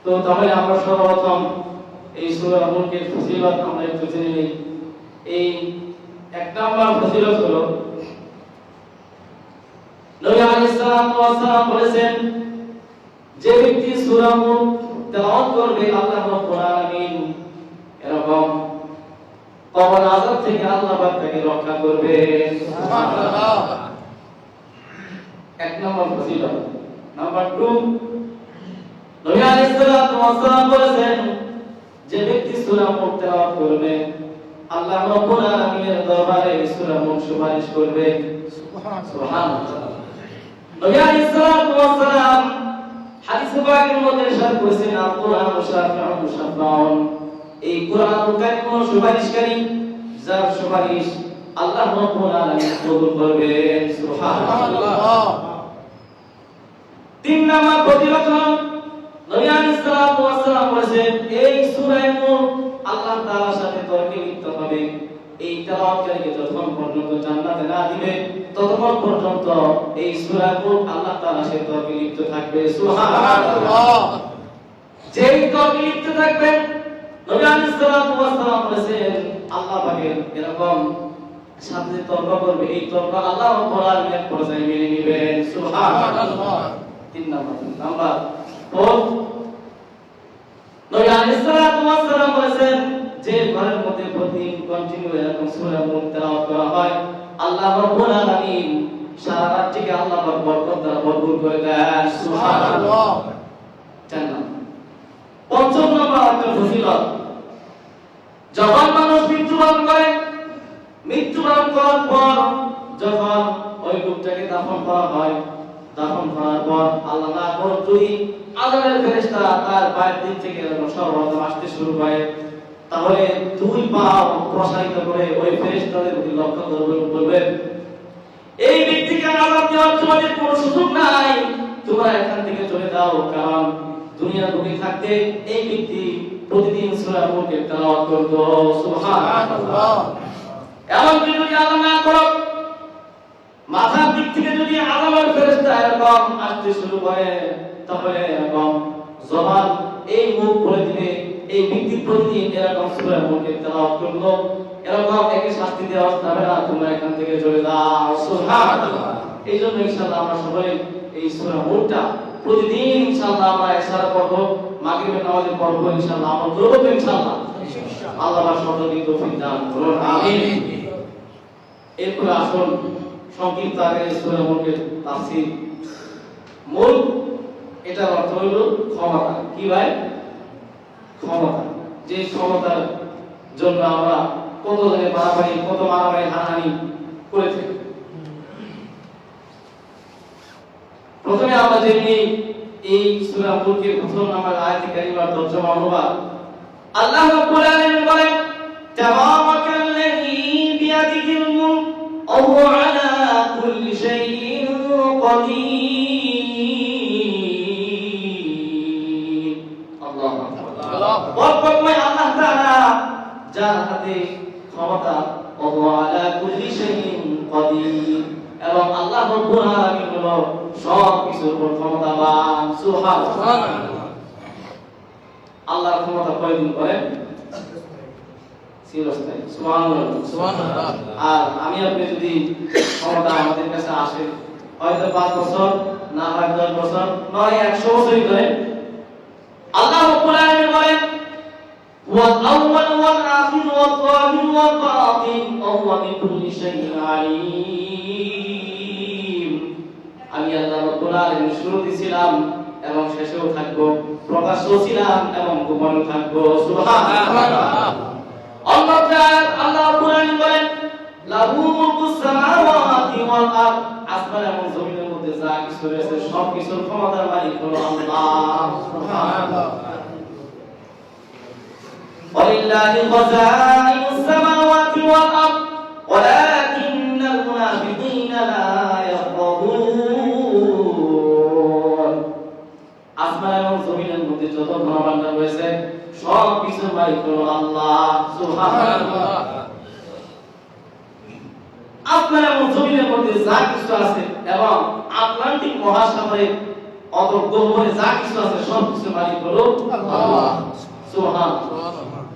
তো তাহলে আমরা সর্বপ্রথম এই সূরা মুলকের ফজিলত আমরা একটু জেনে নিই। এই এক নাম্বার ফজিলত হলো নবী আলাইহিস সালাতু ওয়াস সালাম বলেছেন, যে ব্যক্তি সূরা মুলক তেলাওয়াত করবে আল্লাহ রাব্বুল আলামিন এরকম কবর আযাব থেকে আল্লাহ পাক তাকে রক্ষা করবে। সুবহানাল্লাহ। এক নম্বর ফজিলত। নাম্বার 2, নবী আলাইহিস সালাতু ওয়াস সালাম বলেছেন, যে ব্যক্তি সূরা মুলক তেলাওয়াত করবে আল্লাহ রাব্বুল আলামিনের দরবারে সূরা মুলক সুপারিশ করবে। সুবহানাল্লাহ। নবী আলাইহিস সালাতু ওয়াস সালাম হাদিস পাকের মধ্যে ইরশাদ করেছেন, আল কুরআন মুশাফিউন মুশাফাউন, এই কুরআনুল কারীম সুপারিশকারী, যার সুপারিশ আল্লাহ রাব্বুল আলামিন কবুল করবেন। সুবহানাল্লাহ। 3 নম্বর ফজিলত হলো নবী আলাইহিস সালাতু ওয়াস সালাম বলেছেন, এই সূরা মুলক আল্লাহ তাআলার সাথে তর্কে লিপ্ত হবে, এই তেলাওয়াতকারীকে যতক্ষণ পর্যন্ত জান্নাতে না দিবে ততক্ষণ পর্যন্ত এই সূরা মুলক আল্লাহ তাআলার সাথে তর্কে লিপ্ত থাকবে। সুবহানাল্লাহ। যেই তর্কে লিপ্ত থাকবে নবী আলাইহিস সালাতু ওয়াস সালাম বলেছেন, আল্লাহ পাকের এরকম সাথে তর্ক করবে, এই তর্ক আল্লাহ রাব্বুল আলামিন এক পর্যায়ে মেনে নেবেন। সুবহানাল্লাহ। 3 নম্বর। নাম্বার 4, নবী আলাইহিস সালাতু ওয়াস সালাম বলেছেন, যে ঘরের মধ্যে প্রতিদিন কন্টিনিউ এরকম সূরা মুলক তেলাওয়াত করা হয় আল্লাহ রাব্বুল আলামিন সারা রাতটিকে আল্লাহ পাক বরকত দ্বারা ভরপুর করে দেন। সুবহানাল্লাহ। 4 নম্বর। 5 নম্বর একটা ফজিলত, যখন মানুষ মৃত্যুবরণ করে, মৃত্যুবরণ করার পর যখন ওই লোকটাকে দাফন করা হয়, দাফন করার পর আল্লাহ না করুক যদি আযাবের ফেরেশতা তার পায়ের দিক থেকে সর্বপ্রথম আসতে শুরু করে, তাহলে 2 পা প্রসারিত করে ওই ফেরেশতাদের প্রতি লক্ষ্য করে বলবেন, এই ব্যক্তিকে আযাব দেওয়ার তোমাদের কোনো সুযোগ নাই, তোমরা এখান থেকে চলে যাও, কারণ দুনিয়ার বুকে থাকতে এই ব্যক্তি প্রতিদিন সূরা মুলকের তেলাওয়াত করত। সুবহানাল্লাহ। এমনকি যদি আল্লাহ না করুক মাথার দিক থেকে যদি আযাবের ফেরেশতা এরকম আসতে শুরু করে, তাহলে এরকম জবান এই মুখ বলে দিবে, এই ব্যক্তি প্রতিদিন এরকম সূরা মুলকের তেলাওয়াত করলো, এরকম একে শাস্তি দেওয়া হবে না, তোমরা এখান থেকে চলে যাও। সুবহানাল্লাহ। এই জন্য ইনশাআল্লাহ আমরা সবাই এই সূরা মুলকটা প্রতিদিন ইনশাআল্লাহ আমরা একসাথে পড়ব, মাগরিবের নামাজে পড়ব, ইনশাআল্লাহ আমল করব ইনশাআল্লাহ। আল্লাহ পাক সকলকে তৌফিক দান করুন, আমিন। এরপর আসুন সংক্ষিপ্ত আকারে সূরা মুলকের তাফসীর। মুলক এটার অর্থ হলো ক্ষমতা। কি ভাই? ক্ষমতা। যে ক্ষমতার জন্য আমরা কত জনে মারামারি, কত মারামারি হানাহানি করে থাকি। প্রথমে আমরা জেনে এই সূরা মুলকের প্রথম নাম্বার আয়াত কারিমার তর্জমা অনুবাদ। আল্লাহ রাব্বুল আলামিন বলেন, তাবারাকাল্লাযী বিয়াদিহিল মুলক ওয়া হুয়া আলা কুল্লি শাইইন কাদির। আল্লাহু আকবার। বরকতময় আল্লাহ তাআলা, যার হাতে ক্ষমতা, ওয়া হুয়া আলা কুল্লি শাইইন কাদির, এবং আল্লাহ রাব্বুল আলামিন হলো সব কিছুর উপর ক্ষমতাবান। সুবহানাল্লাহ। আল্লাহর ক্ষমতা কয়দিন করেন? চিরস্থায়ী। সুবহানাল্লাহ। সুবহানাল্লাহ। আর আমি আপনি যদি ক্ষমতা আমাদের কাছে আসে হয়তো 5 বছর, না হয় 10 বছর, নয় 100 বছরই ধরে, আল্লাহ রাব্বুল আলামিন বলেন, ওয়াল আউয়াল ওয়াল আখির ওয়াল যাহির ওয়াল বাতিন ওয়া হুয়া বিকুল্লি শাইইন আলীম। আমি আল্লাহ রাব্বুল আলামিন শুরুতে ছিলাম এবং শেষেও থাকবো, প্রকাশ্যও ছিলাম এবং গোপনেও থাকবো। সুবহানাল্লাহ। আল্লাহ রাব্বুল আলামিন বলেন, লাহু মুলকুস সামাওয়াতি ওয়াল আরদ, আসমান এবং জমিনের মধ্যে যা কিছু রয়েছে সব কিছুর ক্ষমতার মালিক হলো আল্লাহ। সুবহানাল্লাহ। ওয়ালিল্লাহি খাযাইনুস সামাওয়াতি ওয়াল আরদ ওয়ালাকিন্নাল মুনাফিকিনা লা ইয়াফকাহুন। আসমান এবং জমিনের মধ্যে যত ধনভাণ্ডার রয়েছে সব কিছুর মালিক হলো আল্লাহ। সুবহানাল্লাহ। আসমান এবং জমিনের মধ্যে যা কিছু আছে এবং আটলান্টিক মহাসাগরে অত গহ্বরে যা কিছু আছে সব কিছু মালিক হলো আল্লাহ। সুবহানাল্লাহ।